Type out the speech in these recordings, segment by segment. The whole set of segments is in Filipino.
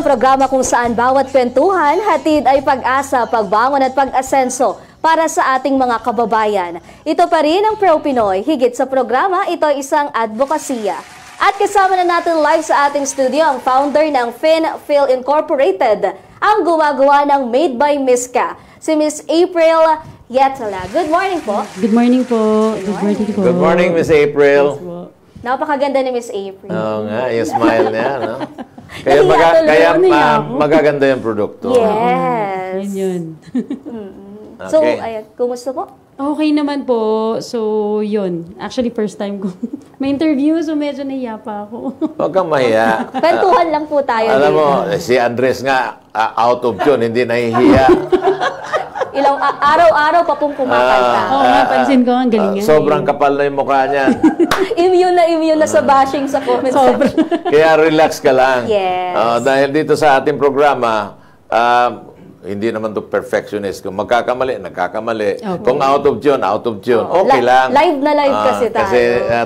Ang programa kung saan bawat kwentuhan, hatid ay pag-asa, pagbangon at pag-asenso para sa ating mga kababayan. Ito pa rin ang Pro Pinoy. Higit sa programa, ito ay isang advokasya. At kasama na natin live sa ating studio ang founder ng FinPhil Incorporated, ang gumagawa ng Made by Miska, si Miss April Yetala. Good morning po. Good morning po. Good morning po. Good morning, Miss April. Napakaganda ni Miss April. Oo nga, yung smile niya, no? Kaya, magaganda yung produkto. Yes. Yun. So, Okay. ayan, kumusta po? Okay naman po. So, yun. Actually, first time ko may interview, so medyo nahiya pa ako. Huwag kang mahiya. Kwentuhan lang po tayo. Alam dito. mo, si Andres nga, out of tune, hindi nahihiya. Ilang araw-araw pa pong kumakanta. Oo nga, pansin ko, ang galing nga. Sobrang kapal na yung mukha niyan. Immune na sa bashing sa comment section. Kaya relax ka lang. Yes. Dahil dito sa ating programa, hindi naman to perfectionist. Kung magkakamali, nagkakamali. Okay. Kung out of tune, out of tune. Okay lang. Live na live kasi tayo. Kasi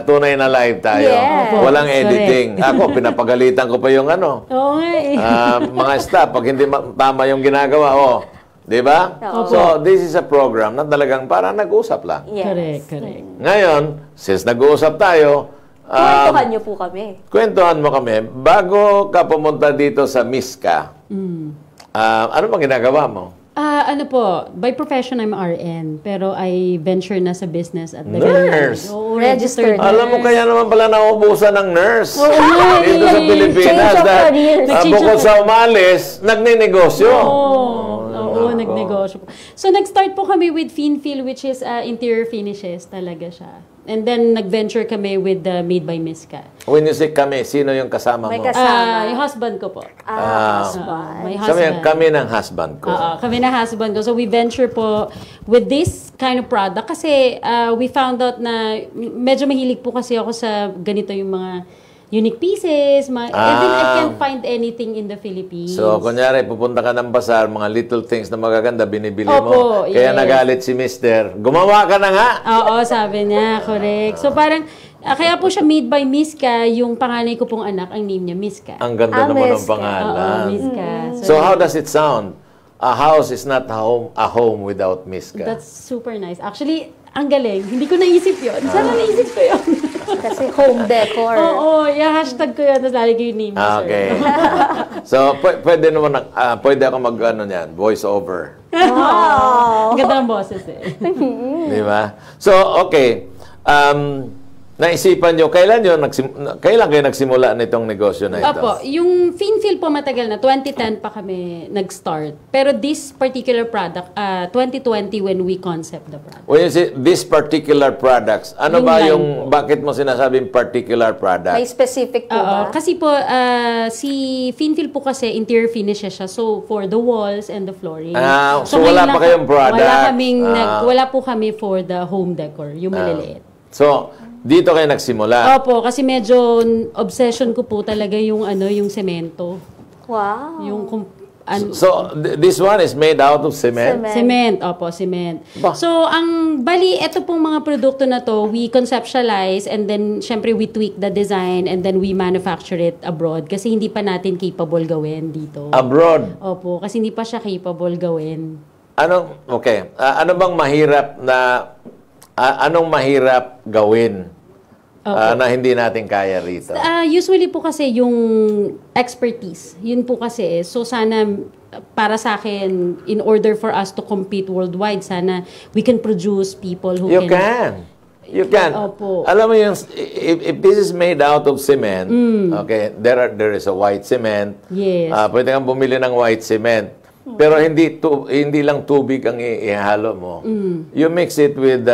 tunay na live tayo. Yes. Walang Correct. editing. Ako, pinapagalitan ko pa yung ano. Oo nga eh. Mga staff, pag hindi tama yung ginagawa, di ba? Oo. So, this is a program na talagang parang nag-usap lang. Yes. Correct. Ngayon, since nag-uusap tayo, Kwentuhan niyo po kami. kwentuhan mo kami, bago ka pumunta dito sa Miska, ano bang ginagawa mo? Ano po, by profession I'm RN, pero I venture na sa business at the Nurse? Oo, Registered registered Alam mo, kaya naman pala nauubusan ng nurse. Oo nga, Dito sa Pilipinas. Change of Dahil, careers. bukod sa umalis, nagninegosyo. Oo, nagnegosyo po. So, nag-start po kami with FinPhil, which is interior finishes talaga siya. And then, nag-venture kami with the Made by Miska. When you say kami, sino yung kasama May mo? kasama. Yung husband ko po. Husband. My Kami ng husband ko. Kami na husband ko. So, we venture po with this kind of product kasi we found out na medyo mahilig po kasi ako sa ganito yung mga unique pieces. Even I can't find anything in the Philippines. So, kunyari, pupunta ka ng bazaar, mga little things na magaganda, binibili mo. Opo, Kaya yes. nagalit si Mister. Gumawa ka na nga! Oo, sabi niya. Correct. So, parang, kaya po siya Made by Miska, yung panganay ko pong anak, ang name niya Miska. Ang ganda naman ng Miska. pangalan. Oo, Miska. So, how does it sound? A house is not a home without Miska. That's super nice. Actually, ang galing. Hindi ko naisip yun. Sana naisip ko yun. Kasi home decor. Oo, hashtag ko yun. Tapos lalagay yung name. Okay. So, pwede naman, pwede ako mag-ano niyan, voice over. Ang ganda ng boses eh. Di ba? So, okay. Naisipan nyo, kailan kayo nagsimula nitong negosyo na ito? Opo, yung FinPhil po matagal na. 2010 pa kami nag-start. Pero this particular product, 2020 when we concept the product. When you say this particular products, ano Yung ba line yung, po. bakit mo sinasabing particular product? May specific po Oo, ba? kasi po, si FinPhil po kasi interior finishes siya. So, for the walls and the flooring. So wala ngayon pa lang kayong product? Wala po kami for the home decor, yung maliliit. So, dito kayo nagsimula. Opo, kasi medyo obsession ko po talaga yung yung semento. Wow. Yung So, this one is made out of cement? cement, opo, cement. Ba? So, bali, ito pong mga produkto na to, we conceptualize and then, syempre, we tweak the design and then we manufacture it abroad kasi hindi pa natin capable gawin dito. Abroad? Opo, kasi hindi pa siya capable gawin. Okay. Ano bang mahirap anong mahirap gawin na hindi natin kaya rito? Usually po kasi yung expertise, yun po kasi so sana para sa akin, in order for us to compete worldwide, sana we can produce people who You can. Opo. Alam mo yung, if this is made out of cement, okay, there is a white cement. Yes. Pwede kang bumili ng white cement. Pero hindi lang tubig ang ihalo mo. You mix it with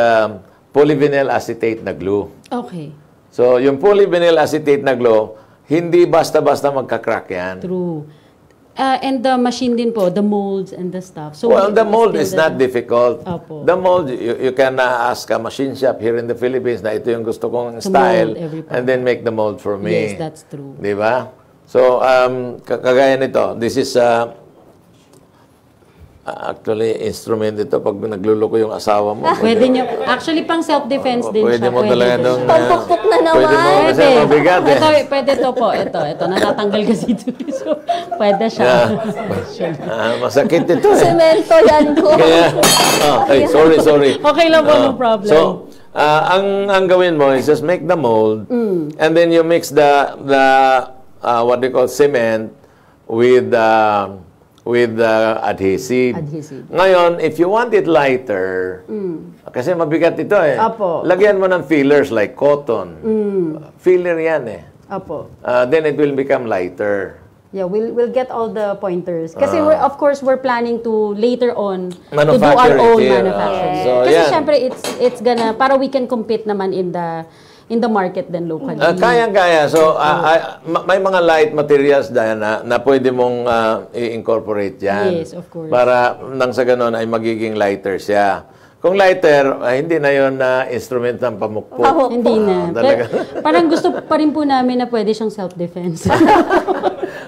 polyvinyl acetate na glue. Okay. So, yung polyvinyl acetate na glue, hindi basta-basta magka-crack yan. True. And the machine din po, the molds and the stuff. So Well, the mold is not difficult. Opo. The mold, you can ask a machine shop here in the Philippines na ito yung gusto kong To style mold every part. and then make the mold for me. Yes, that's true. Di ba? So, kagaya nito, this is Actually, instrument ito pag nagluloko yung asawa mo. Pwede nyo, actually pang self-defense din Pwede siya. mo talaga din. nung... Pampukpok na naman. Pwede mo kasi Pwede. mabigat eh. Pwede to po. Ito. Natatanggal kasi ito. So, pwede siya. Masakit ito eh. Semento yan ko. Kaya, sorry. Okay lang po, no problem. So, ang gawin mo is just make the mold and then you mix the what they call cement with adhesive. Ngayon, if you want it lighter, kasi mabigat ito eh. Apo. Lagyan mo ng fillers like cotton. Filler yan eh. Opo. Then it will become lighter. Yeah, we'll get all the pointers. Kasi of course, we're planning to later on to do our Manufacture it own here. manufacturing. So, Kasi yan. syempre, it's gonna, para we can compete naman in the market then locally. Kaya. So, may mga light materials dyan na pwede mong i-incorporate yan. Yes, of course. Para nang sa ganun ay magiging lighter siya. Kung lighter, hindi na yon na instrument ng pamukpok. Hindi na. Talaga. Pero, parang gusto pa rin po namin na pwede siyang self-defense.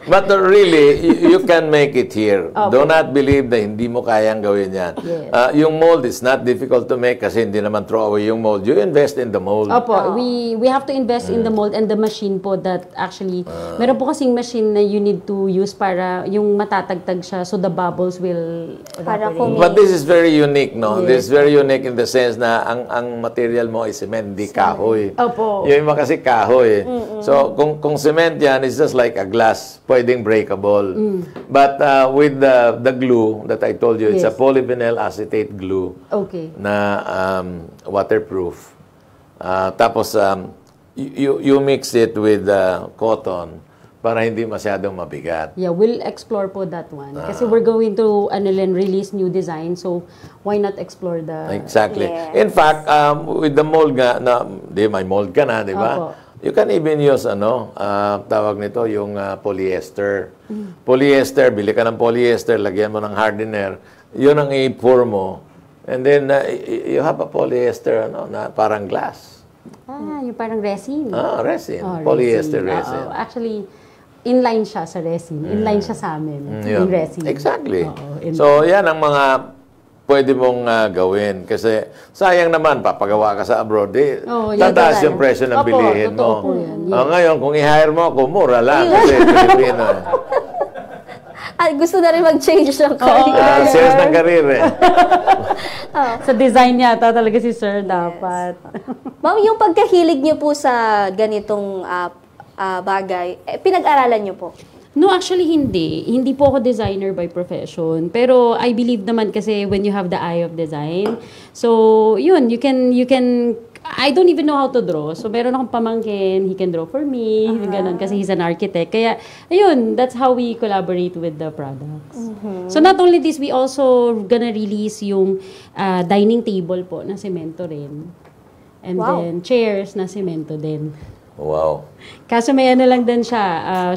But really, you can make it here. Do not believe na hindi mo kayang gawin yan. Yes. Yung mold is not difficult to make kasi hindi naman throw away yung mold. You invest in the mold. Opo, we have to invest in the mold and the machine po that actually, meron po kasing machine na you need to use para yung matatagtag siya so the bubbles will Para evaporate. But this is very unique, no? This is very unique in the sense na ang material mo is cement, hindi kahoy. Opo. Yung iba kasi kahoy. So, kung cement yan, it's just like a glass. Pwedeng breakable. But with the glue that I told you, it's a Yes. polyvinyl acetate glue Okay. na waterproof. Tapos, you mix it with cotton para hindi masyadong mabigat. Yeah, we'll explore po that one. Kasi we're going to release new design. So, why not explore the... Exactly. Yes. In fact, with the mold nga, may mold ka na, di ba? Opo. You can even use, tawag nito, yung polyester. Polyester, bili ka ng polyester, lagyan mo ng hardener, yun ang i-pour mo. And then, you have a polyester, na parang glass. yung parang resin. Resin. Oh, Polyester resin. resin. Oo. Actually, inline siya sa resin. Inline siya sa amin. Yun. Yung resin. Exactly. Oo, So, yan ang mga pwede mong gawin. Kasi sayang naman, papagawa ka sa abroad, tataas yung presyo ng Opo, bilihin totoo mo. po yan. Ngayon, kung i-hire mo ako, mura lang. Kasi Pilipino. At gusto na rin mag-change ng career. Sales ng karir eh. Sa design yata talaga si Sir dapat. Ma'am, yung pagkahilig niyo po sa ganitong bagay, pinag-aralan niyo po? No, actually hindi. Hindi po ako designer by profession. Pero I believe naman kasi when you have the eye of design, so yun, you can I don't even know how to draw. So meron akong pamangkin, he can draw for me, ganun, kasi he's an architect. Kaya ayun, that's how we collaborate with the products. So not only this, we also gonna release yung dining table po na semento rin. And then chairs na semento din. Wow. Kaso may ano lang din siya,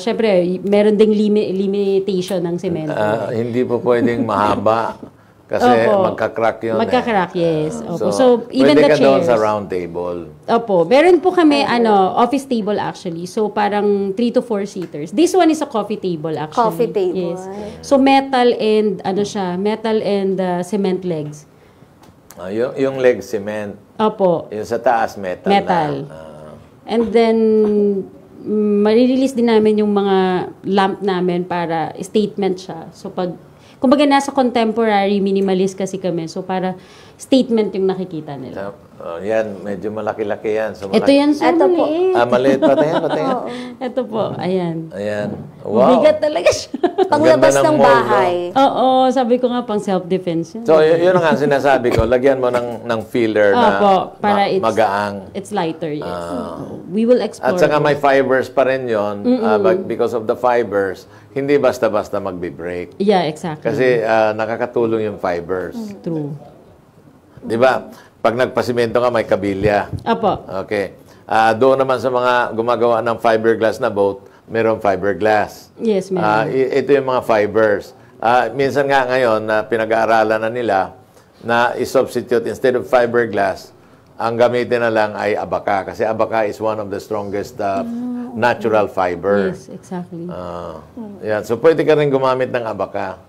syempre, meron ding limitation ng semento. Hindi po pwedeng mahaba. Kasi Opo. magka-crack yun Magka-crack, yes. Opo. So, So, even pwede the ka doon chairs. sa round table. Opo. Meron po kami, office table actually. So, parang 3 to 4 seaters. This one is a coffee table actually. Coffee table. Yes. So, metal and, metal and cement legs. Yung leg cement. Opo. Yung sa taas, metal. Metal. Na. And then, marirelease din namin yung mga lamp namin para statement siya. So, kumbaga nasa contemporary minimalist kasi kami. So, para statement yung nakikita nila. Yan, medyo malaki-laki yan. So, Ito yan, sir. Ito po. maliit. maliit. Patingin. Ito po, ayan. Ayan. Wow. Bigat talaga siya. Panglabas ganda ng ng mold, bahay. Oo, sabi ko nga pang self-defense yan. So, yun ang nga sinasabi ko. Lagyan mo ng filler na Opo, para magaang. it's lighter, yes. We will explore. At saka may fibers pa rin yun. But because of the fibers, hindi basta-basta magbe-break. Yeah, exactly. Kasi nakakatulong yung fibers. True. Di ba? Pag nagpasimento ka, may kabilya. Apo. Okay. Doon naman sa mga gumagawa ng fiberglass na boat, mayroong fiberglass. Yes, meron. Ito yung mga fibers. Minsan nga ngayon, pinag-aaralan na nila na i-substitute instead of fiberglass, ang gamitin na lang ay abaka. Kasi abaka is one of the strongest natural fiber. Yes, exactly. Yan. So, pwede ka rin gumamit ng abaka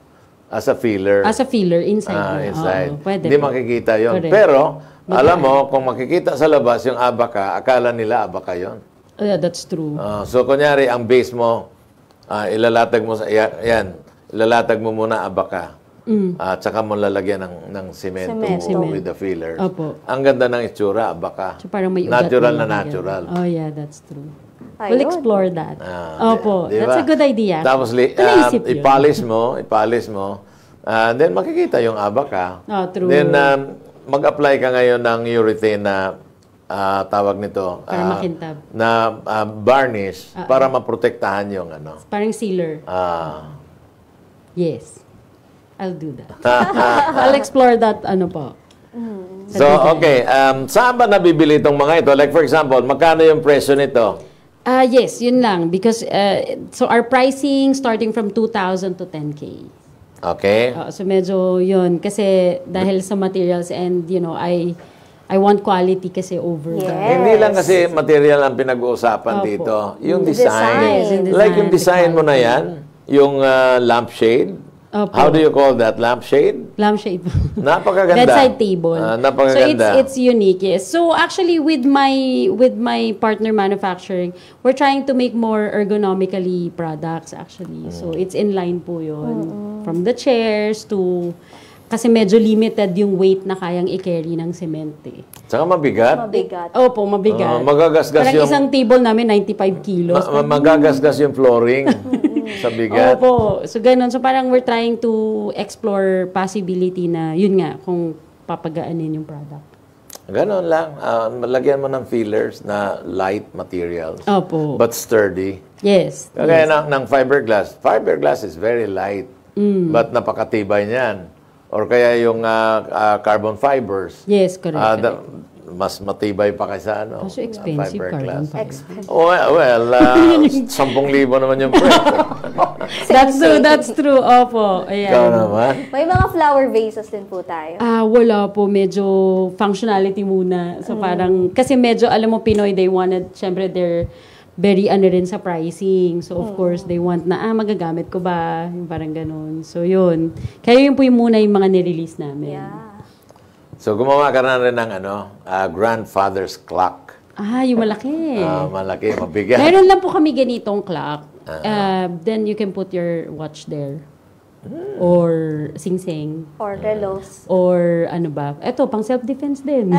as a filler. As a filler inside. Inside. Oo, pwede Hindi po. makikita yon. Correct. Pero, alam mo, kung makikita sa labas yung abaka, akala nila abaka yon. Yeah, that's true. So, kunyari, ang base mo, ilalatag mo sa, ilalatag mo muna abaka. At saka mo lalagyan ng semento with the fillers. Opo. Ang ganda ng itsura, abaka. So, parang may ugat Natural na lang natural. Oh, yeah, that's true. Ayun. We'll explore that. Opo, Di ba? that's a good idea. Tapos, Naisip yun. ipalis mo, then makikita yung abaka. Oh, true. Then, mag-apply ka ngayon ng urethane na tawag nito. Para makintab. Na varnish para maprotektahan yung ano. Parang sealer. Yes. I'll do that. I'll explore that, ano po. So, okay. Saan ba nabibili itong mga ito? Like, for example, magkano yung presyo nito? Yes, yun lang. Because, so our pricing starting from 2,000 to 10K. Okay. So medyo yun. Kasi dahil sa materials and, you know, I want quality kasi over Yes. Hindi lang kasi material ang pinag-uusapan dito. Yung design. Yes, yung design, Like yung design mo na yan, yung lampshade. Opo. How do you call that? Lampshade? Lampshade. Napakaganda. Bedside table. Napakaganda. So it's unique, yes. So actually with my partner manufacturing, we're trying to make more ergonomically products actually. So it's in line po yun. From the chairs to kasi medyo limited yung weight na kayang i-carry ng cement eh. Saka mabigat. Mabigat. Opo, mabigat. Magagasgas Parang yung... isang table namin 95 kilos. Magagasgas yung flooring sa bigat. Opo. So, ganun. So, parang we're trying to explore possibility na, yun nga, kung papagaanin yung product. Ganon lang. Lagyan mo ng fillers na light materials. Opo. But sturdy. Yes. Kaya ng fiberglass. Fiberglass is very light. But napakatibay niyan. Or kaya yung carbon fibers. Yes, correct. Mas matibay pa kaysa ano. Kaso expensive carbon fiber. Expensive. Well, 10,000 naman yung presyo. That's true. Opo. Ayan. Ikaw naman. May mga flower vases din po tayo. Wala po. Medyo functionality muna. So parang, kasi medyo, alam mo, Pinoy, they wanted, syempre, they're very rin sa pricing. So, of course, they want na, magagamit ko ba? Yung parang ganun. So, yun. Kaya yun po yung muna yung mga nirelease namin. Yeah. So, gumawa ka na rin ng grandfather's clock. Yung malaki. Malaki, mabigat. Meron lang po kami ganitong clock. Then you can put your watch there. Or sing-sing. Or relos. Or ano ba? Eto, pang self-defense din.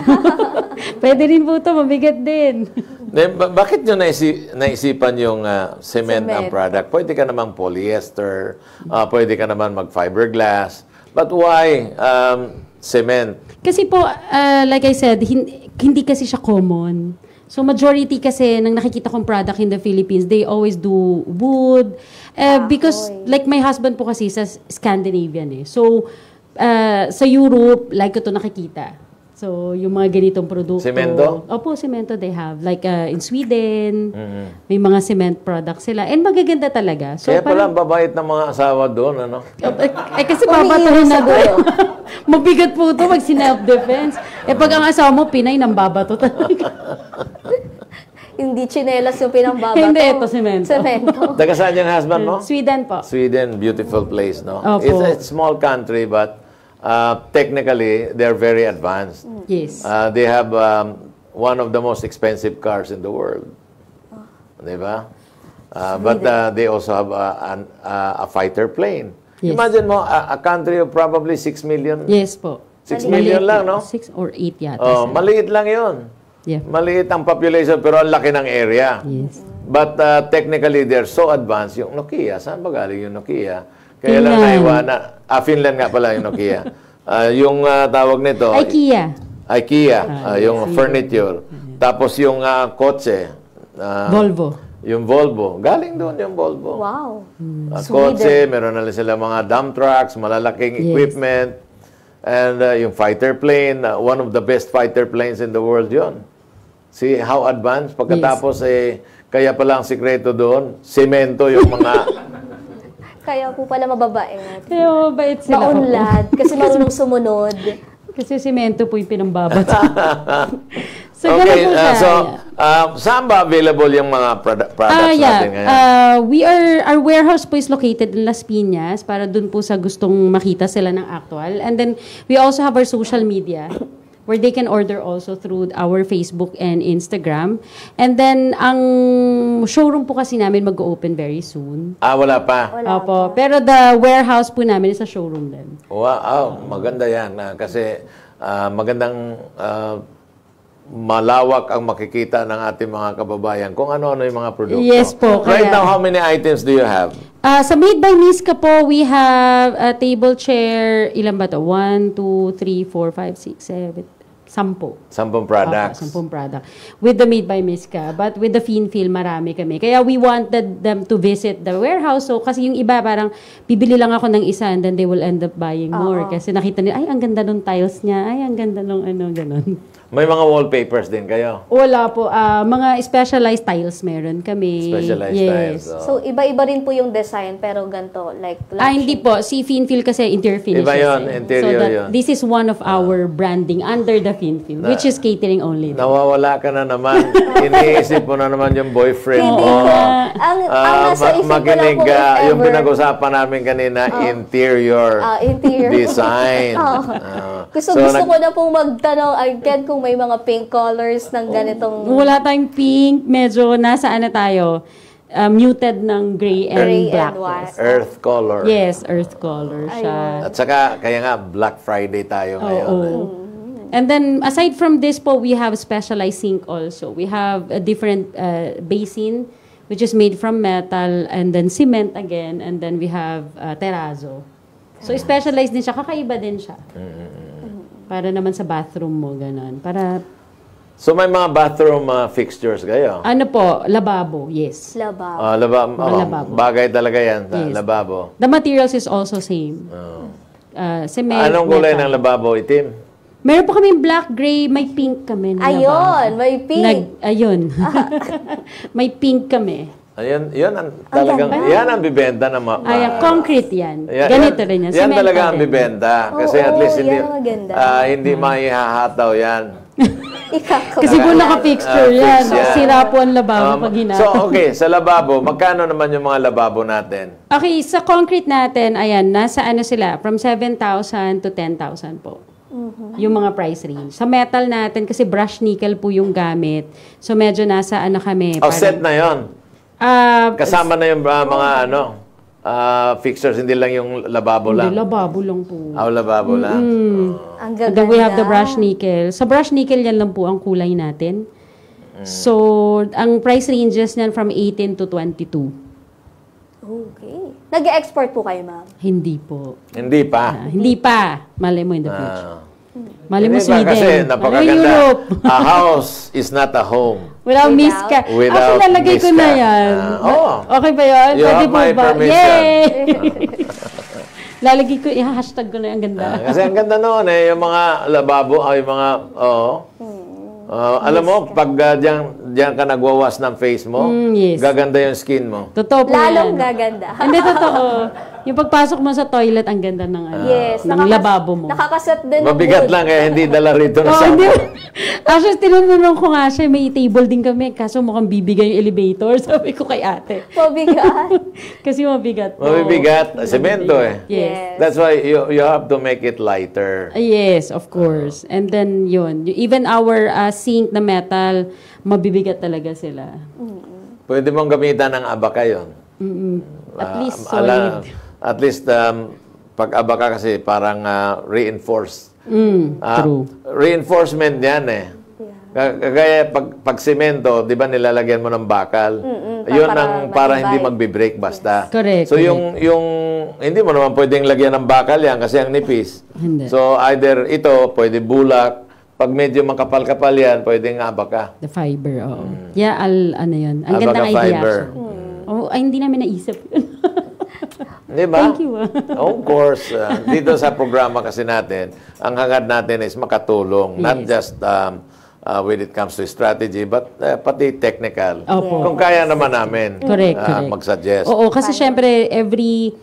Pwede rin po ito, mabigat din. Bakit nyo naisipan yung cement ang product? Pwede ka naman polyester, pwede ka naman mag-fiberglass. But why cement? Kasi po, like I said, hindi kasi siya common. So majority kasi ng nakikita kong product in the Philippines, they always do wood. Because like my husband po kasi sa Scandinavian eh. So sa Europe, like ko to nakikita. So yung mga ganitong produkto. Semento? Opo, semento they have. Like in Sweden, may mga cement products sila. And magaganda talaga. So, Kaya pala ang babait ng mga asawa doon, ano? kasi babatuhin na doon. Mabigat po ito pag self-defense. Pag ang asawa mo, Pinay, nang babato talaga. Hindi chinelas yung pinambabato. Hindi, ito semento. Semento. Taga saan yung husband mo? Sweden po. Sweden, beautiful place, no? Opo. It's a small country, but technically, they're very advanced. Yes. They have one of the most expensive cars in the world. Diba? But they also have a fighter plane. Yes. Imagine mo, a country of probably 6 million. Yes po. 6 million lang, no? 6 or 8 yata. Oh, sir. maliit lang yun. Yeah. Maliit ang population, pero ang laki ng area. Yes. But technically, they're so advanced. Yung Nokia, saan ba galing yung Nokia? Kaya lang Finland. naiwana. Finland nga pala yung Nokia. Yung tawag nito, IKEA. IKEA, yung furniture. Tapos yung kotse. Volvo. Yung Volvo. Galing doon yung Volvo. Wow. Kotse, meron na sila mga dump trucks, malalaking equipment. And yung fighter plane, one of the best fighter planes in the world yon. See how advanced? Pagkatapos, kaya pala ang sikreto doon, semento yung mga... Kaya po pala mababait. Kaya mabait sila. Maunlad. Kasi marunong sumunod. Kasi semento po yung pinambabat. So, Okay, ganun po siya. so Saan ba available yung mga products natin ngayon? Our warehouse po is located in Las Piñas para dun po sa gustong makita sila ng actual. And then we also have our social media where they can order also through our Facebook and Instagram. And then ang showroom po kasi namin mag-open very soon. Wala pa. Opo. Pero the warehouse po namin is a showroom din. Wow, maganda yan. Kasi magandang malawak ang makikita ng ating mga kababayan kung ano-ano yung mga produkto. Yes po. Right now, how many items do you have? Sa Made by Miska po, we have a table chair, ilan ba to? 1, 2, 3, 4, 5, 6, 7, 10. 10 products. 10 product. With the Made by Miska. But with the Finfil, marami kami. Kaya we wanted them to visit the warehouse. So, kasi yung iba, parang bibili lang ako ng isa and then they will end up buying more. Kasi nakita nila, ay, ang ganda ng tiles niya. Ay, ang ganda ng ganon. May mga wallpapers din kayo? Wala po. Mga specialized tiles meron kami. Specialized tiles. So, iba-iba rin po yung design, pero ganito, like... Hindi po. Si Finfil kasi interior finishes. Iba yun, interior yun. This is one of our branding under the Finfil, which is catering only. Nawawala ka na naman. Iniisip mo na naman yung boyfriend mo. Ang nasa isip ko lang Makinig, po, if ever... yung pinag-usapan namin kanina, interior design. Gusto ko na pong magtanong again kung may mga pink colors ng ganitong... Wala tayong pink. Medyo nasa tayo. Muted ng gray and black. Earth color. Yes, earth color siya. At saka, kaya nga, Black Friday tayo ngayon. And then, aside from this po, we have specialized sink also. We have a different basin, which is made from metal, and then cement again, and then we have terrazzo. So, specialized din siya. Kakaiba din siya. Para naman sa bathroom mo, ganun. So, may mga bathroom fixtures kayo? Ano po? Lababo, yes. Lababo. Bagay talaga yan, Yes. lababo. The materials is also same. Cement, Anong kulay metal. ng lababo? Itim? Meron po kami black, gray, may pink kami. Na Ayun, lababo. may pink. Ayun. May pink kami. Ayun, yan ang talagang, yan ang bibenta ng mga... Concrete yan. Ganito rin yan. Yan Cement talaga pa ang rin. bibenta. Kasi at least yan ang maganda. hindi mahihahataw yan. Kasi kung naka-fixture yan, sira po ang lababo pag hinataw. So, okay, sa lababo, magkano naman yung mga lababo natin? Okay, sa concrete natin, ayan, nasa sila, from 7,000 to 10,000 po. Yung mga price range. Sa metal natin, kasi brushed nickel po yung gamit. So, medyo nasa kami. Set na yon. Kasama na yung mga fixtures, hindi lang yung lababo lang. Hindi, lababo lang po. Lababo lang. Ang And gaganda. then we have the brushed nickel. Sa brushed nickel, yan lang po ang kulay natin. So, ang price ranges niyan from 18 to 22. Okay. Nag-export po kayo, ma'am? Hindi po. Hindi pa. Hindi pa. Malay mo in the future. Malay mo Hindi pa Sweden. kasi Malay mo napakaganda. Europe. A house is not a home. Without Miska. Without Ako lalagay ko na Miska. yan. Okay ba yun? You Pwede have po my ba? permission. Yay! Lalagay ko, hashtag ko na yung ganda. Kasi ang ganda noon yung mga lababo, yung mga, alam mo, pag diyan ka nagwawas ng face mo, yes. gaganda yung skin mo. Totoo po Lalong yan. gaganda. Hindi, totoo. Yung pagpasok mo sa toilet, ang ganda ng, Yes. ng lababo mo. Nakakaset din ng Mabigat wood. lang kaya hindi dala rito na Oh, sa hindi. Actually, tinanong ko nga siya, may table din kami, kaso mukhang bibigay yung elevator. Sabi ko kay ate. Mabigat. Kasi mabigat po. mabibigat. Semento Yes. That's why you have to make it lighter. Yes, of course. And then yun, even our sink na metal, mabibigat talaga sila. Pwede mong gamitan ng abaka yun. At least solid. At least, pag abaka kasi parang reinforced. True. Reinforcement yan Kaya pag semento, di ba nilalagyan mo ng bakal? Yun ang para hindi magbe-break basta. Correct. So yung hindi mo naman pwedeng lagyan ng bakal yan kasi ang nipis. Hindi. So either ito, pwede bulak. Pag medyo makapal-kapal yan, pwedeng abaka. The fiber, oo. Yeah, ano yun. Ang Abaca gandang idea. fiber. Hindi namin naisip yun. Di ba? Thank you. Of course. Dito sa programa kasi natin, ang hangad natin is makatulong. Not just when it comes to strategy, but pati technical. Opo. Kung kaya naman namin Correct. mag-suggest. Oo, kasi syempre, every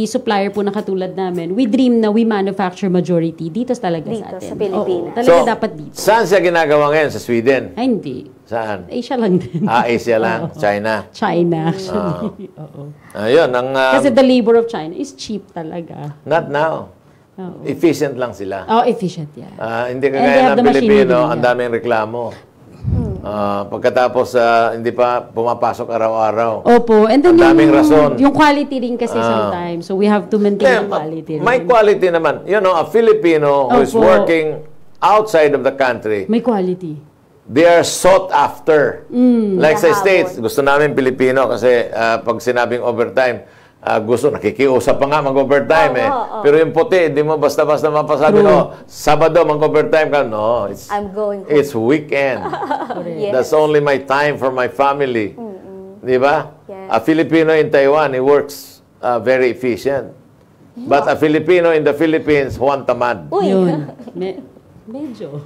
supplier po na katulad namin, we dream na we manufacture majority dito talaga Dito, sa atin. sa Pilipinas. Oo, talaga dapat dito. Saan siya ginagawa ngayon? Sa Sweden? Ay, hindi. Saan? Asia lang din. Asia lang. China. China, actually. Oo. Ayun. Kasi the labor of China is cheap talaga. Not now. Efficient lang sila. Oh, efficient, yeah. Hindi And they kagaya have ng the machinery, Pilipino, ang yeah. daming reklamo. Pagkatapos, hindi pa pumapasok araw-araw. Opo. And then Ang daming rason. yung quality rin kasi sometimes. So we have to maintain the quality. May quality naman. You know, a Filipino who is Opo. working outside of the country, May quality. they are sought after. Like sa Kahabol. States, gusto namin Pilipino kasi pag sinabing overtime, gusto, nakikiusap pa nga mag-overtime Pero yung puti, hindi mo basta-basta mapasabi, Sabado mag-overtime ka. No, I'm going home. it's weekend. Yes. That's only my time for my family. Di ba? Yes. A Filipino in Taiwan, he works very efficient. But a Filipino in the Philippines, Juan Tamad. Uy. Yun. Medyo.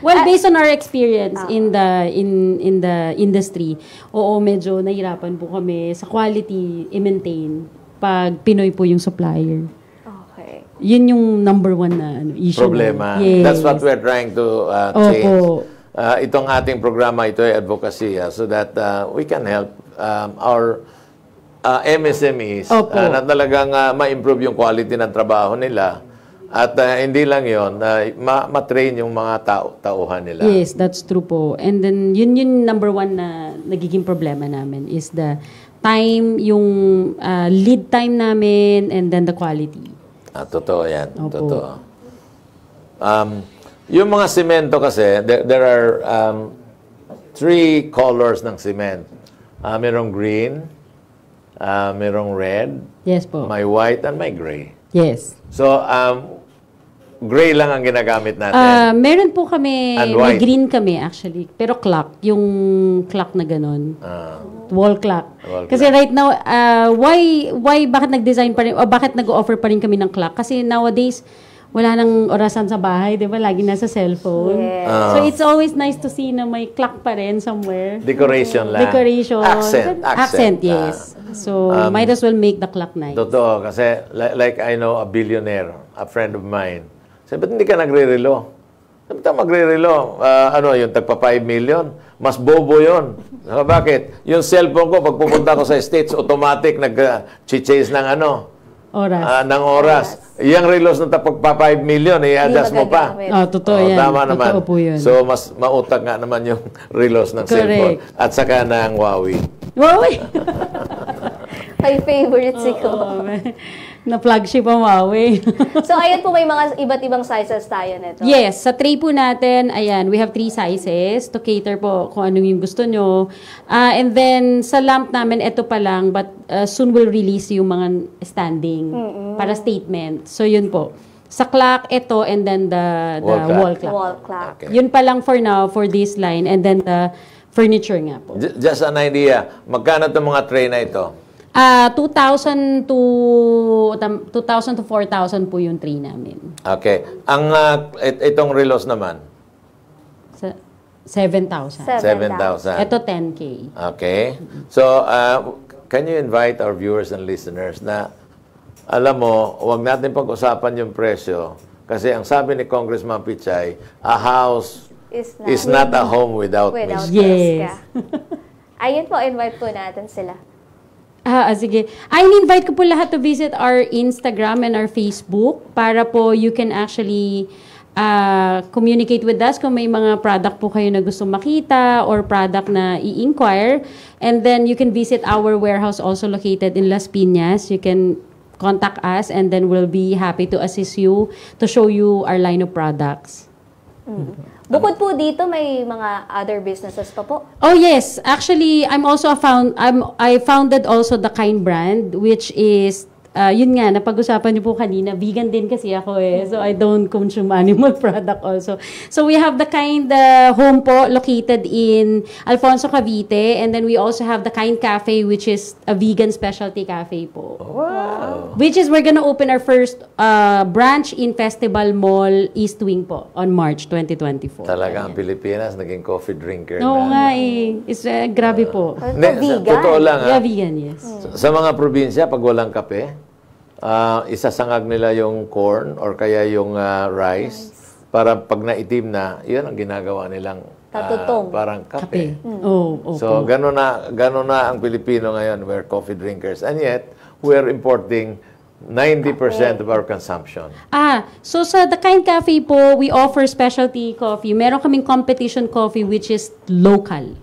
Well, based on our experience in the industry, oo, medyo nahirapan po kami sa quality i-maintain pag Pinoy po yung supplier. Okay. Yun yung number one na issue. Problema. Yes. That's what we're trying to change. Opo. Itong ating programa, ito ay advocacy so that we can help our MSMEs na talagang ma-improve yung quality ng trabaho nila. At hindi lang yun, ma-train yung mga tauhan nila. Yes, that's true po. And then, yun number one na nagiging problema namin is the time, yung lead time namin, and then the quality. Totoo yan. Opo. Totoo. Yung mga semento kasi, there are 3 colors ng cement. Merong green, merong red, Yes po. may white, and may gray. Yes. So, gray lang ang ginagamit natin. Meron po kami, And may white. green kami actually, pero clock, yung clock na ganun. Wall clock. Wall Kasi right now, bakit nag-design pa rin, o bakit nag-offer pa rin kami ng clock? Kasi nowadays, wala nang orasan sa bahay, di ba? Lagi nasa cellphone. Yes. So it's always nice to see na may clock pa rin somewhere. Decoration lang. Decoration. Accent. Yes. So, might as well make the clock nice. Totoo. Kasi, like I know a billionaire, a friend of mine. Sabi, ba't hindi ka nagre-relo? Sabi, magre-relo. Yung tagpa 5 million? Mas bobo yun. Bakit? Yung cellphone ko, pag pupunta ko sa States, automatic nag-chase ng Oras. ng oras. Yung relos na pagpa 5 million, i-adjust mo pa. magagamit. Totoo yan. Tama naman. Totoo po yun. So, mas mautak nga naman yung relos ng cellphone. At saka ng Huawei. Huawei! My favorite siguro. Na flagship ang Huawei. So, ayan po, may mga iba't ibang sizes tayo nito. Yes, sa tray po natin, ayan, we have 3 sizes to cater po kung anong yung gusto nyo. And then, sa lamp namin, ito pa lang, but soon we'll release yung mga standing para statement. So, yun po. Sa clock, ito, and then the wall clock. Wall clock. Okay. Yun pa lang for now, for this line, and then the furniture nga po. Just an idea, magkano itong mga tray na ito? 2,000 to 4,000 po yung tray namin. Okay. Ang itong relos naman? Sa 7,000. 7,000. Ito 10K. Okay. So, can you invite our viewers and listeners na, alam mo, huwag natin pag-usapan yung presyo kasi ang sabi ni Congressman Pichay, a house is not a home without Without mistress. Yes. Ayun po, invite po natin sila. Sige. I-invite ko po lahat to visit our Instagram and our Facebook para po you can actually communicate with us kung may mga product po kayo na gusto makita or product na i-inquire. And then you can visit our warehouse also located in Las Piñas. You can contact us and then we'll be happy to assist you to show you our line of products. Bukod po dito, may mga other businesses pa po. Oh yes, actually I founded also the Kind brand, which is yun nga napag-usapan niyo po kanina, vegan din kasi ako so I don't consume animal product also. So we have the Kind home po located in Alfonso Cavite, and then we also have the Kind Cafe, which is a vegan specialty cafe po. Wow. Which is we're gonna open our first branch in Festival Mall East Wing po on March 2024. Talaga ang Pilipinas naging coffee drinker Oo na. nga grabe po. Hindi, Vegan. totoo lang Yeah, vegan, yes. Sa mga probinsya, pag walang kape, isasangag nila yung corn or kaya yung rice para pag naitim na, yun ang ginagawa nilang Katutong. Parang kape. Opo. So, gano'n na ang Pilipino ngayon. We're coffee drinkers. And yet, we're importing 90% of our consumption. So sa The Kind Cafe po, we offer specialty coffee. Meron kaming competition coffee which is local.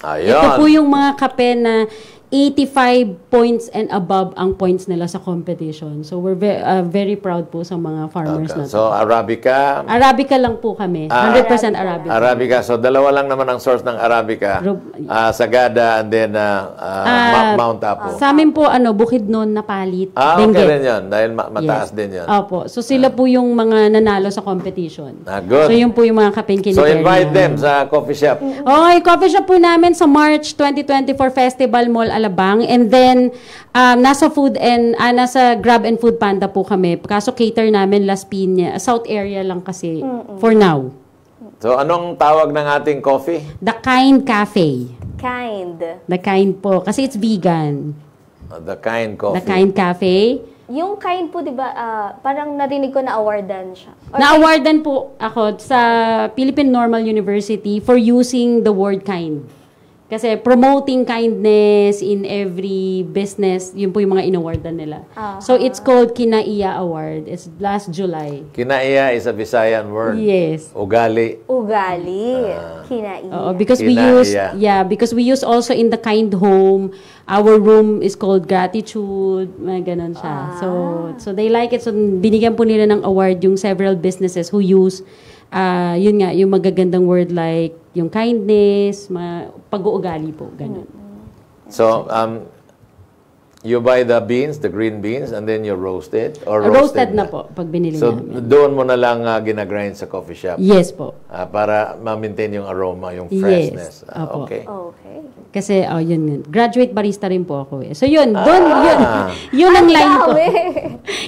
Ayun. Ito po yung mga kape na 85 points and above ang points nila sa competition. So we're very proud po sa mga farmers natin. So, Arabica. Arabica lang po kami. 100% Arabica. Arabica. So, dalawa lang naman ang source ng Arabica. Sagada and then Mount Apo. Sa amin po, Bukidnon na palit. Okay Benguet. rin yun. Dahil mataas din yun. Opo. So sila po yung mga nanalo sa competition. Good. So yun po yung mga kapeng So, invite them sa coffee shop. Okay, coffee shop po namin sa March 2024 Festival Mall Alabang, and then nasa Grab and Food Panda po kami. Kaso cater namin Las Piñas, South area lang kasi for now. So, anong tawag ng ating coffee? The Kind Cafe. Kind. The Kind po, kasi it's vegan. The Kind Coffee. The Kind Cafe. Yung kind po, di ba, parang narinig ko na awardan siya. Na-awardan po ako sa Philippine Normal University for using the word kind. Kasi promoting kindness in every business, yun po yung mga in-awardan nila. So it's called Kinaiya Award. It's last July. Kinaiya is a Visayan word. Yes. Ugali. Ugali. Kinaiya. Because Kinaiya. because we use also in the Kind Home, our room is called Gratitude, mga ganun siya. So they like it. So binigyan po nila ng award yung several businesses who use yun nga, yung magagandang word like yung kindness, pag-uugali po, ganun. So, you buy the beans, the green beans, and then you roast it? Or Roasted na po, pag binili So, namin. doon mo na lang ginagrind sa coffee shop? Yes po. Para ma-maintain yung aroma, yung freshness. Yes. Opo. Okay. Okay. Kasi, yun. Graduate barista rin po ako eh. So, yun. Yun ang line ko.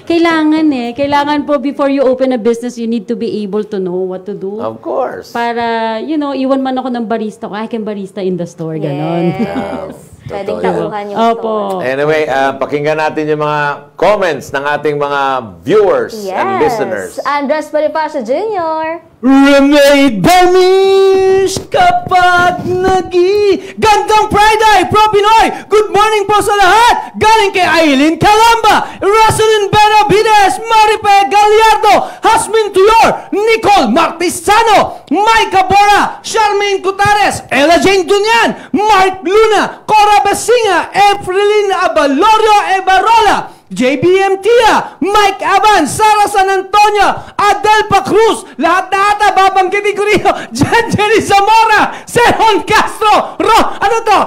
Kailangan po, before you open a business, you need to be able to know what to do. Of course. Para, iwan man ako ng barista ko, I can barista in the store, ganon. Yes. Pwedeng Totoo yan. tabuhan yung Opo. store. Anyway, pakinggan natin yung mga comments ng ating mga viewers and listeners. Andres Bonifacio Jr. Remade Bamis kapag gandang Friday, Pro Pinoy! Good morning po sa lahat! Galing kay Aileen Calamba, Rosalyn Benavides, Maripe Gallardo, Hasmin Tuyor, Nicole Martisano, Mike Bora, Charmaine Cutares, Ella Jane Dunyan, Mark Luna, Cora Basinga, Efrelin Abalorio Ebarola, JBM Tia, Mike Aban, Sara San Antonio, Adelpa Cruz, lahat na ata babanggitin ko rin, Jenny Zamora, Serhon Castro,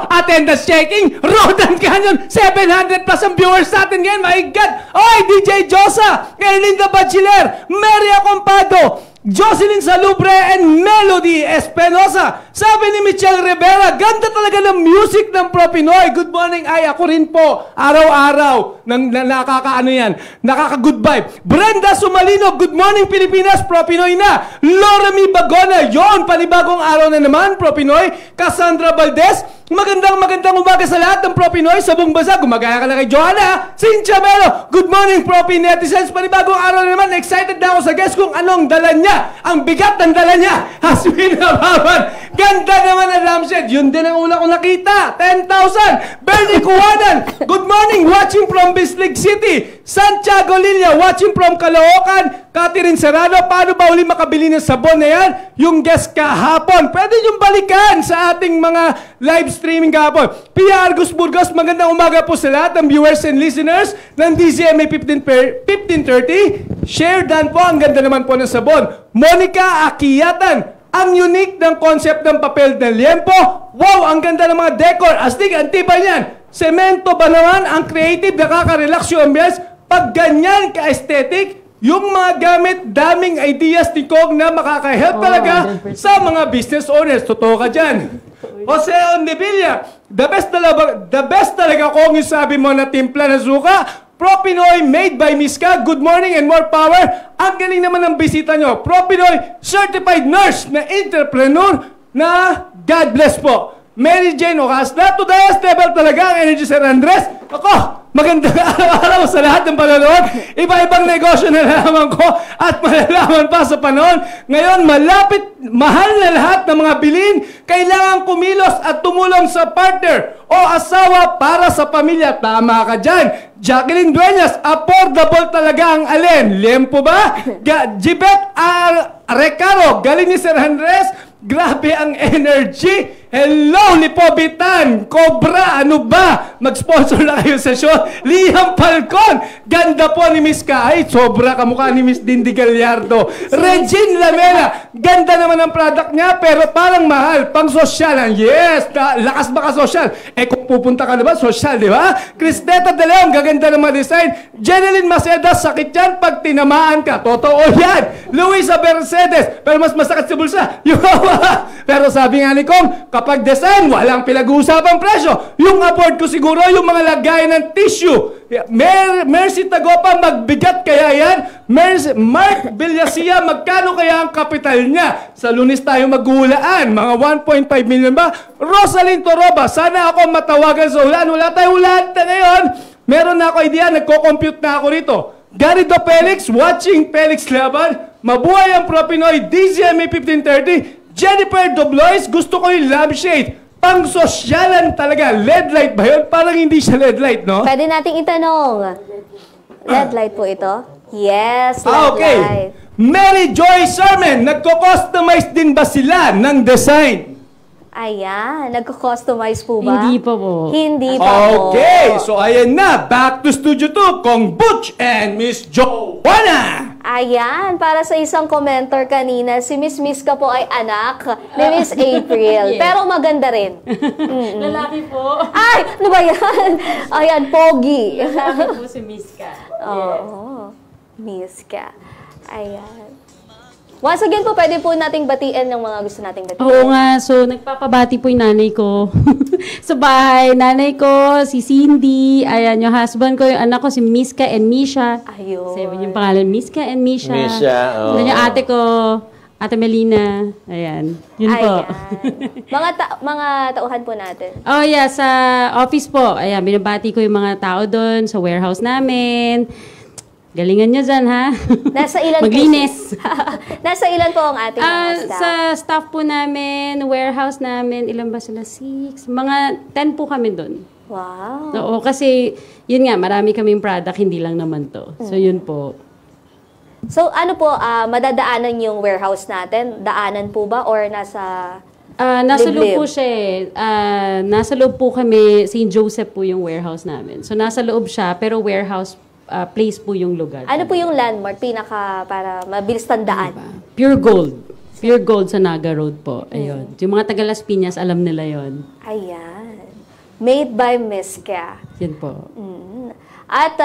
attendance checking, Rodan Canyon, 700 plus ang viewers natin ngayon, my God! Oy, DJ Josa, Erlinda Bachiller, Mary Acompado, Jocelyn Salubre and Melody Espinosa. Sabi ni Michelle Rivera, ganda talaga ng music ng Pro Pinoy. Good morning. Ay, ako rin po. Araw-araw. Nakaka-good vibe. Brenda Sumalino, good morning Pilipinas. Pro Pinoy na. Loremi Bagona, yon, panibagong araw na naman. Pro Pinoy. Cassandra Valdez, magandang umaga sa lahat ng Pro Pinoy sa buong bansa. Gumagaya ka na kay Joanna. Cynthia Melo, good morning Pro Pinoy netizens. Panibagong araw na naman. Excited na ako sa guest kung anong dala niya. Ang bigat ng dala niya. Hasmin Ababan. Ganda naman ang lampshade. Yun din ang una ko nakita. 10,000. Bernie Kuwanan, good morning. Watching from Bislig City. Santiago Lilia, watching from Caloocan. Catherine Serrano, paano ba uli makabili ng sabon na yan? Yung guest kahapon. Pwede yung balikan sa ating mga live streaming kahapon. Pia Argus Burgos, magandang umaga po sa lahat ng viewers and listeners ng DZMA 1530. Share dan po, ang ganda naman po ng sabon. Monica Akiyatan, ang unique ng concept ng papel na liempo. Wow, ang ganda ng mga decor. Astig, ang tibay niyan. Semento ba naman ang creative, nakaka-relax yung ambience. Pag ganyan ka-aesthetic, yung mga gamit, daming ideas ni Kong na makaka-help talaga 100%. Sa mga business owners. Totoo ka dyan. Jose Ondevilla, the best talaga Kong yung sabi mo na timpla na suka. Pro Pinoy made by Miska. Good morning and more power. Ang galing naman ng bisita nyo. Pro Pinoy certified nurse na entrepreneur na God bless po. Mary Jane Ocasla, to the highest level talaga ang energy, Sir Andres. Ako, Magandang araw sa lahat ng panonood. Iba-ibang negosyo na nalaman ko at malalaman pa sa panahon. Ngayon, mahal na lahat ng mga bilhin. Kailangan kumilos at tumulong sa partner o asawa para sa pamilya. Tama ka dyan. Jacqueline Dueñas, affordable talaga ang alin. Lempo ba? Jibet Recaro, galing ni Sir Andres. Grabe ang energy. Hello, Lipobitan, Cobra, ano ba? Mag-sponsor na kayo sa show. Liam Falcon, ganda po ni Miss Ka. Ay, sobra kamukha ni Miss Dindy Gallardo. Regine Lamela, ganda naman ang product niya, pero parang mahal. Pang sosyalan. Yes, lakas baka social. Eh, kung pupunta ka naman, social, di ba? Cristeta De Leon, gaganda ng mga design. Jeneline Maceda, sakit yan pag tinamaan ka. Totoo yan. Luisa Mercedes, pero mas masakit sa bulsa. Pero sabi nga ni Kong, kapag design, walang pinag-uusapang presyo. Yung afford ko siguro, yung mga lagay ng tissue. Mercy Tagopa, magbigat kaya yan? Mark Villasia, magkano kaya ang kapital niya? Sa Lunes tayo maghulaan, mga 1.5 million ba? Rosalind Toroba, sana ako matawagan sa hulaan. Wala tayong hulaan ngayon. Meron na ako idea, nagko-compute na ako rito. Garrido Felix, watching Felix Laban. Mabuhay ang Propinoy, DZMA 1530. Jennifer Doblois, gusto ko yung lampshade. Pang sosyalan talaga. LED light ba yun? Parang hindi siya LED light, no? Pwede nating itanong. LED light po ito? Yes, LED Okay. light. Mary Joy Sermon, nagko-customize din ba sila ng design? Ayan, nagko-customize po ba? Hindi pa po. Hindi pa po. Okay, so ayan na. Back to Studio 2, Kong Butch and Miss Joanna. Ayan, para sa isang commenter kanina, si Miss Miska po ay anak ni Miss April. Yes. Pero maganda rin. Lalaki po. Ay, ano ba yan? Ayan, pogi. Lalaki po si Miska. Oo, Miska. Ayan. Once again po, pwede po nating batiin ng mga gusto nating batiin. Oo nga, so nagpapabati po yung nanay ko sa bahay. Nanay ko, si Cindy, ayan, yung husband ko, yung anak ko, si Miska and Misha. Ayun. Sabi yung pangalan, Miska and Misha. Misha, oo. Then yung ate ko, Ate Melina. Ayan, yun po. Mga tauhan po natin. Oh yeah, sa office po, ayan, binabati ko yung mga tao doon, sa warehouse namin. Galingan nyo dyan, ha? Nasa ilan Maglinis. po? Nasa ilan po ang ating mga staff? Sa staff po namin, warehouse namin, ilan ba sila? 6? Mga 10 po kami doon. Wow. Oo, kasi yun nga, marami kaming product, hindi lang naman to. So yun po. So ano po, madadaanan yung warehouse natin? Daanan po ba or nasa... Nasa loob liblib? po siya eh. Nasa loob po kami, St. Joseph po yung warehouse namin. So nasa loob siya, pero warehouse place po yung lugar. Ano po yung landmark para mabilis tandaan? Pure Gold. Pure Gold sa Naga Road po. Ayun. Yung mga taga Las Piñas, alam nila yon. Ayan. Made by Miska. Yan po. At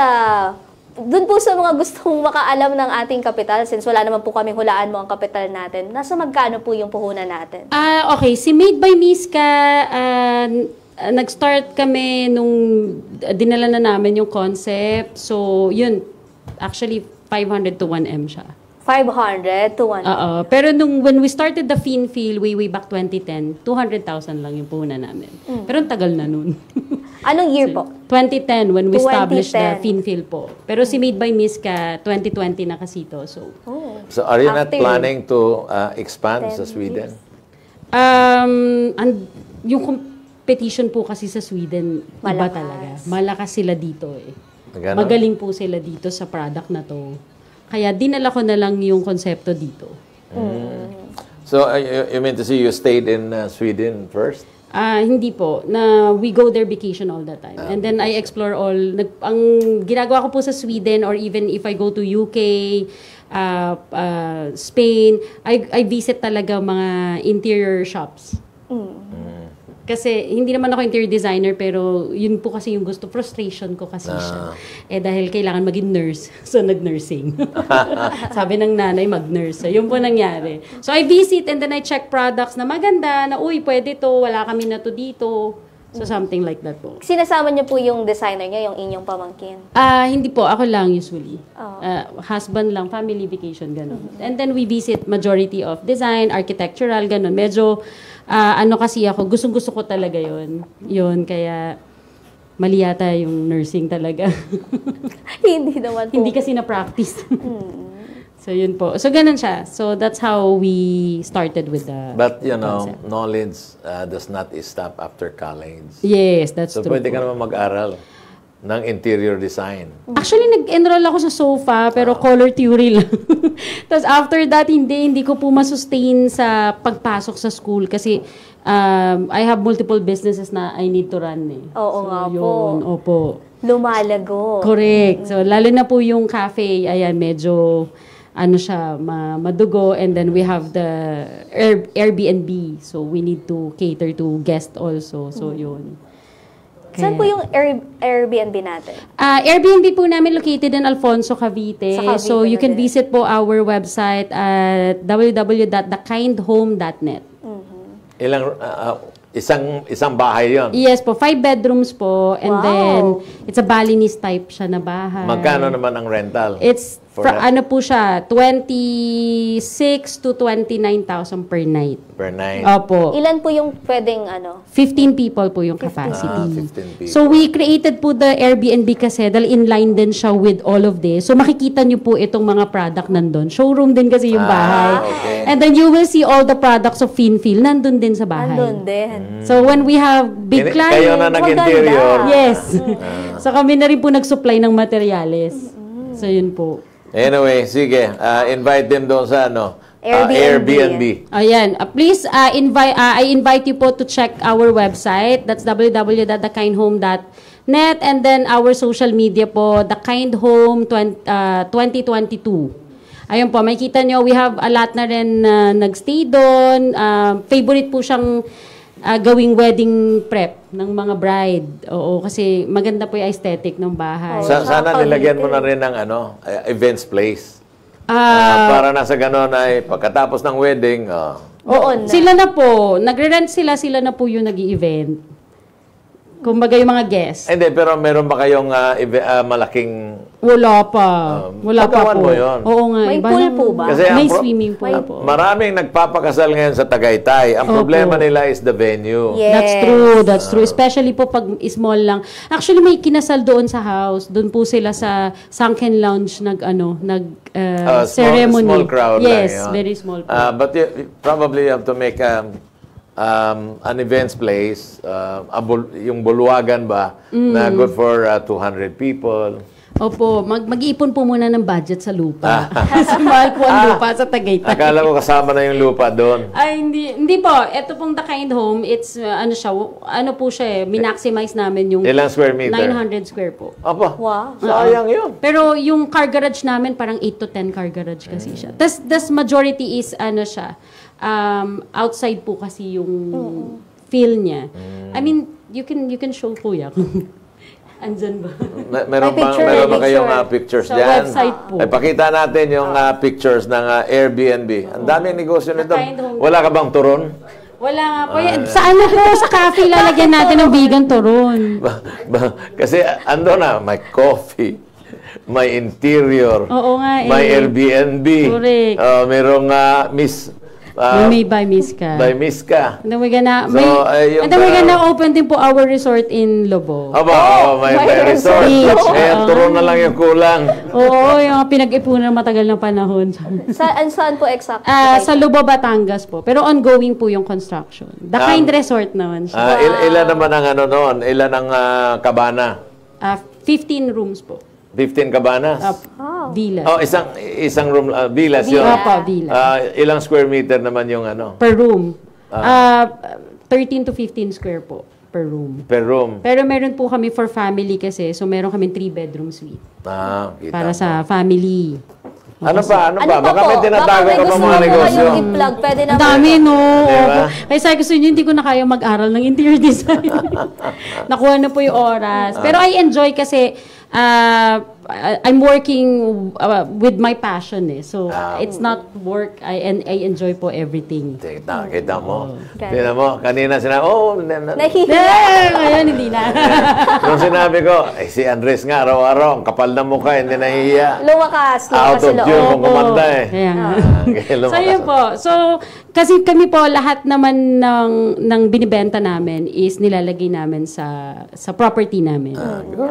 dun po sa mga gustong makaalam ng ating kapital, since wala naman po kami hulaan mo ang kapital natin, nasa magkano po yung puhunan natin? Okay. Si Made by Miska, nag-start kami nung dinala na namin yung concept. So, yun. Actually, 500 to 1M siya. 500 to 1. Pero when we started the FinFeel way back 2010, 200,000 lang yung puhunan namin. Pero ang tagal na nun. Anong year po? 2010 when we established the 2010. FinFeel po. Pero si Made by Miska, 2020 na kasi ito. So, So are you not After- planning to expand sa 10 Sweden? yung competition po kasi sa Sweden, iba Malakas. talaga. Malakas sila dito eh. Ganon? Magaling po sila dito sa product na to. Kaya dinala ko na lang yung konsepto dito. So you mean to say you stayed in Sweden first? Hindi po. We go there vacation all the time. And then I explore all. Ang ginagawa ko po sa Sweden or even if I go to UK, Spain, I visit talaga mga interior shops. Kasi hindi naman ako interior designer pero yun po kasi yung gusto. Frustration ko kasi siya. Dahil kailangan maging nurse. So nag-nursing. Sabi ng nanay mag-nurse. So yun po nangyari. So I visit and then I check products na maganda, na uy pwede to, wala kami na to dito. So something like that po. Sinasama niyo po yung designer niya, yung inyong pamangkin? Hindi po, ako lang usually. Oh. Husband lang, family vacation, ganun. And then we visit majority of design, architectural, ganun. Medyo, kasi ako, gustong-gusto ko talaga yon. Yun, kaya mali yata yung nursing talaga. Hindi naman po. Hindi kasi na-practice. So, yun po. So, ganun siya. So, that's how we started with the But, you know, concept. knowledge does not stop after college. Yes, that's So, true. pwede ka po. naman mag-aral ng interior design. Actually, nag-enroll ako sa SOFA, pero color theory lang. Tapos after that, hindi ko po masustain sa pagpasok sa school kasi I have multiple businesses na I need to run eh. Oo nga po. Yun, opo. Lumalago. Correct. So, lalo na po yung cafe, ayan, medyo siya, madugo. And then we have the Airbnb. So, we need to cater to guests also. So, yun. Saan po yung Airbnb natin? Airbnb po namin located in Alfonso, Cavite. Sa Cavite So, you na can din. visit po our website at www.thekindhome.net. Isang bahay yon. Yes po, 5 bedrooms po. And Wow. then, it's a Balinese type siya na bahay. Magkano naman ang rental? It's, For that? po siya, 26 to 29,000 per night. Per night? Opo. Ilan po yung pwedeng 15 people po yung capacity. 15 people. So, we created po the Airbnb kasi dahil inline din siya with all of this. So, makikita nyo po itong mga product nandun. Showroom din kasi yung bahay. Okay. And then, you will see all the products of Finfil nandun din sa bahay. Andun din. So, when we have big clients... Kayo na nag-interior. Yes. So, kami na rin po nag-supply ng materyales. So, yun po. Anyway, sige. Invite them doon sa Airbnb. Ayan. Please, I invite you po to check our website. That's www.thekindhome.net. And then our social media po, The Kind Home 2022. Ayun po, makikita nyo, we have a lot na rin nagstay doon. Favorite po siyang gawing wedding prep ng mga bride. Oo, kasi maganda po yung aesthetic ng bahay. Sana nilagyan mo na rin ng events place. Para nasa ganon ay pagkatapos ng wedding, Oo na. Sila na po, nagre-rent sila na po yung nag-i-event. Kumbaga yung mga guests. hindi, pero meron ba kayong malaking... Wala pa. Wala pa pagawan po. mo yun. Oo nga. May iba pool ng- po ba? Kasi May swimming pool po. Maraming nagpapakasal ngayon sa Tagaytay. Ang Opo. problema nila is the venue. Yes. That's true. Especially po pag small lang. Actually, may kinasal doon sa house. Doon po sila sa Sunken Lounge ceremony. Small crowd yes, lang yun. very small po. But you probably have to make an events place, yung bulwagan ba, na good for 200 people. Opo, mag-iipon po muna ng budget sa lupa. Kasi mahal po ang lupa sa Tagaytay. Akala ko kasama na yung lupa doon. Ay, hindi po. Ito pong The Kind Home, it's, po siya minaximize namin yung Ilang square meter? 900 square po. Apa, Wow. sayang yun. Pero yung car garage namin, parang 8 to 10 car garage kasi siya. Tas majority is, outside po kasi yung feel niya. I mean, you can show kuya kung andyan ba. Meron May picture, ba may kayong picture. pictures Sa dyan? website po. Ay, pakita natin yung pictures ng Airbnb. Ang daming negosyo nito. Kind home. Wala ka bang turon? Wala nga po. Saan na po? Sa cafe lalagyan natin ng vegan turon. Kasi ando na, may coffee, may interior, Oo nga eh. may Airbnb, Correct. merong Miss May by Miss ka. by Miss ka. And then we're gonna, So, yung and then we're gonna open din po our resort in Lobo. May may resort. resort. Eh, turon na lang yung kulang. Oo, yung mga pinag-ipunan matagal ng panahon. Saan po exact? Sa Lobo, Batangas po. Pero ongoing po yung construction. The Kind Resort naman siya. Ilan naman ang noon? Ilan ang kabana? 15 rooms po. 15 cabanas? Villas. Oh, isang room, villas yun. Opo, villas. Ilang square meter naman yung Per room. 13 to 15 square po per room. per room? Pero meron po kami for family kasi. So, meron kami 3-bedroom suite. Kita Para mo. sa family. Ano pa? Baka po? may tinatago Baka may ka pa gusto mga mo negosyo. kayong i-plug. Pwede Ang naman. dami, no? Diba? Kaya sabi ko sa inyo, hindi ko na kaya mag-aral ng interior design. Nakuha na po yung oras. Pero I enjoy kasi I'm working with my passion eh. So, it's not work. I enjoy po everything. Kita mo. Ganun. Tingnan mo, kanina sinabi, Nahihiya. Ngayon, hindi na. nung sinabi ko, si Andres nga, araw-araw, ang kapal na mukha, hindi nahihiya. Lumakas Out of sa tune loob. kung kumanda eh. Kaya nga. Kaya So, lumakas. yun po. So, kasi kami po, lahat naman ng binibenta namin is nilalagay namin sa property namin.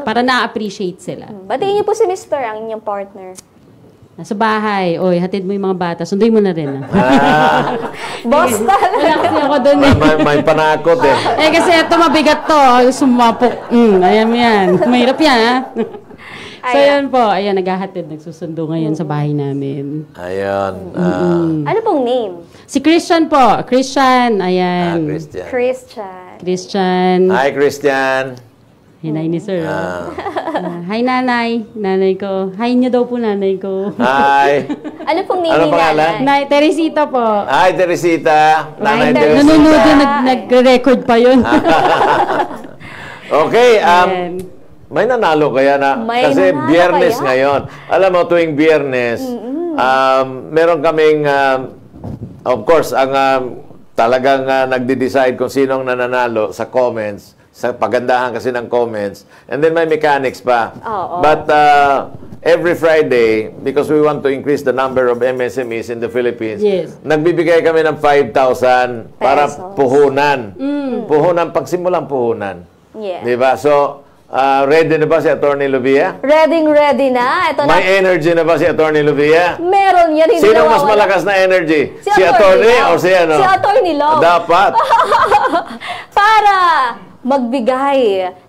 Para na-appreciate sila. Batiin niyo po si Mr. ang inyong partner. Nasa bahay, oy, hatid mo yung mga bata. Sunduin mo na rin. Boss talaga. Wala kasi ako doon eh. May panakot eh. Eh kasi ito mabigat to. Sumapok. Ayan mo yan. Mahirap yan ha. So yun po. Ayan, naghahatid. Nagsusundo ngayon sa bahay namin. Ayun. Ano pong name? Si Christian po. Christian. Ayan. Christian. Christian. Christian. Hi, Christian. Hinay ni sir. Hi nanay. Nanay ko. Hi niyo daw po nanay ko. Hi. Ano pong name Ano ni pangalan? nanay? Nay, Teresita po. Hi, Teresita. Nanay Teresita. Nanonood Teresita. yun, nag-record pa yun. Okay, Ayan. may nanalo kaya na, May kasi nanalo Biyernes kaya? ngayon. Alam mo, tuwing Biyernes, meron kaming, of course, ang talagang nagde-decide kung sinong nananalo sa comments, sa pagandahan kasi ng comments, and then may mechanics pa. Oo. But every Friday, because we want to increase the number of MSMEs in the Philippines, Yes. nagbibigay kami ng 5,000 para Pesos. puhunan. Puhunan, pagsimulang puhunan. Yeah. Di ba? So, ready na ba si Atty. Luvia? Ready na. Ito na. May energy na ba si Atty. Luvia? Meron yan. Hindi Sino mas nawawala. malakas na energy? Si Atty. Atty. o si ano? Si Atty. Love. Dapat. Para magbigay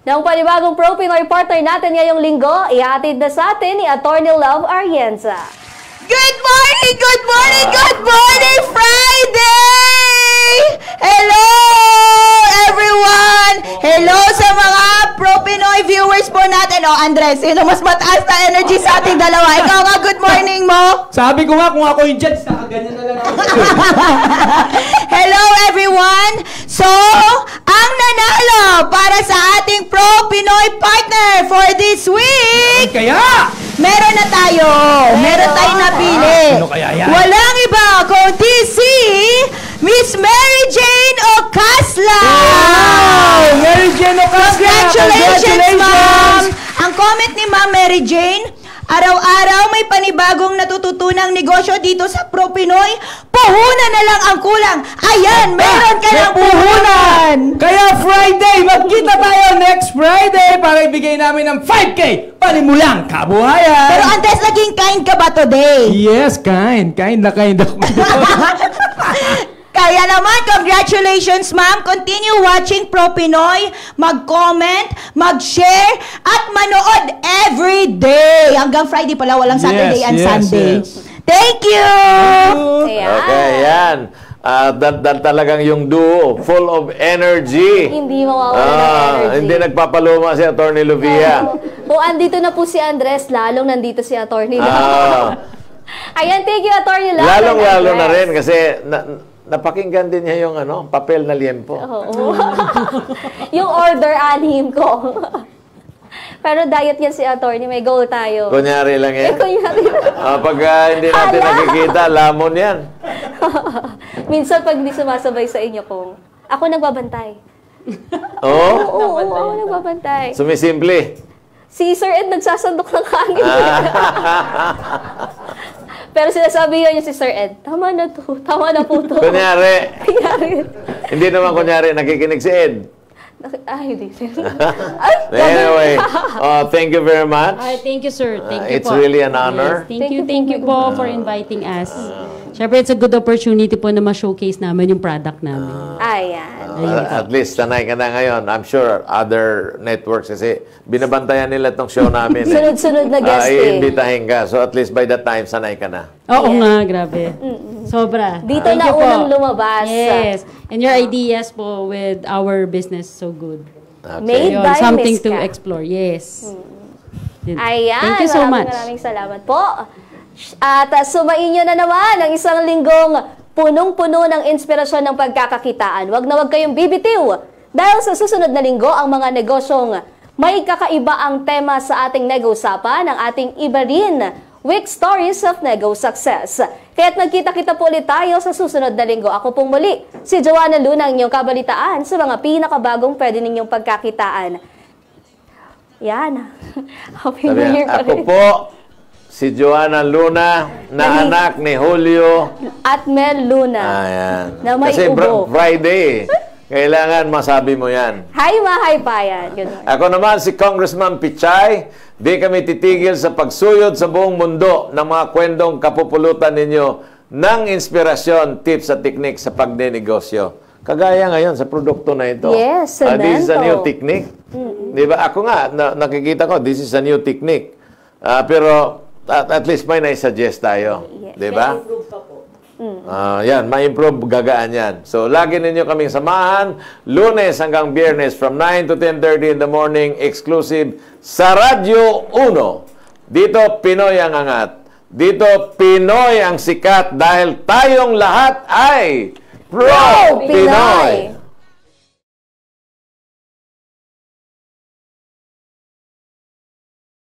ng panibagong Pro Pinoy partner natin ngayong linggo, ihatid na sa atin ni Atty. Love Arienza. Good morning! Good morning! Good morning, Friday! Hello, everyone! Hello sa mga Pro Pinoy viewers po natin. O, Andres, sino mas mataas na energy sa ating dalawa? Ikaw nga, good morning mo! Sabi ko nga, kung ako yung judge, nakaganyan na lang ako. Hello, everyone! So, ang nanalo para sa ating Pro Pinoy partner for this week, Kaya! meron na tayo. Meron tayong napili. Sino kaya yan? Walang iba kundi si Miss Mary Jane Ocasla. Wow! Mary Jane Ocasla! Congratulations, ma'am! Ang comment ni Ma'am Mary Jane, araw-araw may panibagong natututunang negosyo dito sa Pro Pinoy. Puhunan na lang ang kulang. Ayan, meron ka ng puhunan! Kaya Friday, magkita tayo next Friday para ibigay namin ng 5K panimulang kabuhayan. Pero Andres, naging kind ka ba today? Yes, kind. Kind na kind ako. Kaya naman, congratulations ma'am. Continue watching Pro Pinoy. Mag-comment, mag-share, at manood every day. Hanggang Friday pala, walang Saturday and Sunday. Yes. Thank you! Ayan. Okay, yan. Talagang yung duo, full of energy. Hindi mawawala ng energy. Hindi nagpapaluma si Atty. Luvia. Kung andito na po si Andres, lalong nandito si Atty. Love. Ayan, thank you, Atty. Love. Lalong-lalo na rin kasi napakinggan din niya yung papel na liempo. Oo. Yung order, 6 ko. Pero diet yan si Atty. May goal tayo. Kunyari lang yan. Kunyari. Pag hindi natin Hala. nakikita, lamon yan. Minsan pag hindi sumasabay sa inyo kung ako nagbabantay. Oo? Oo, ako nagbabantay. Sumisimple. Si Sir Ed nagsasandok ng kanin. Pero sinasabi yun yung si Sir Ed, tama na to, tama na po to. Kunyari. Kunyari. Hindi naman kunyari nakikinig si Ed. Ay, hindi. Anyway, thank you very much. Thank you, sir. Thank you It's po. really an honor. Yes, thank you po for inviting us. Siyempre, it's a good opportunity po na ma-showcase namin yung product namin. Ayan. At least, sanay ka na ngayon. I'm sure other networks kasi binabantayan nila itong show namin. Sunod-sunod na guest eh. Iimbitahin ka. So at least by that time, sanay ka na. Oo nga, grabe. Sobra. Dito Thank na you po. unang lumabas. Yes. And your ideas po with our business so good. Made Yun, by something Miss to Ka. explore. Yes. Yun. Ayan. Thank you so much. Maraming salamat po. At sumain nyo na naman ang isang linggong punong-puno ng inspirasyon ng pagkakakitaan. Wag na wag kayong bibitiw dahil sa susunod na linggo ang mga negosyong May kakaiba ang tema sa ating nego-usapan ng ating iba rin Week Stories of Nego Success. Kaya't magkita-kita po ulit tayo sa susunod na linggo. Ako pong muli, si Joanna Luna, ang inyong kabalitaan sa mga pinakabagong pwede ninyong pagkakitaan. Yan. Happy New Year pa Ako rin. po, si Joanna Luna, na anak ni Julio. At Mel Luna. Ayan. Na may Kasi ubo. Friday, kailangan masabi mo yan. Hi, mahay payan. Good morning. Ako naman si Congressman Pichay. Di kami titigil sa pagsuyod sa buong mundo ng mga kwentong kapupulutan ninyo ng inspirasyon, tips at technique sa pagdenegosyo. Kagaya ngayon sa produkto na ito. Yes, this is a cemento. new technique. Di ba? Ako nga, nakikita ko, this is a new technique. Pero at least may na-suggest tayo. Yes. Di ba? Yan, ma-improve, gagaan yan. So, lagi ninyo kaming samahan, Lunes hanggang Biyernes from 9 to 10:30 in the morning, exclusive sa Radyo 1. Dito, Pinoy ang angat. Dito, Pinoy ang sikat dahil tayong lahat ay Pro-Pinoy!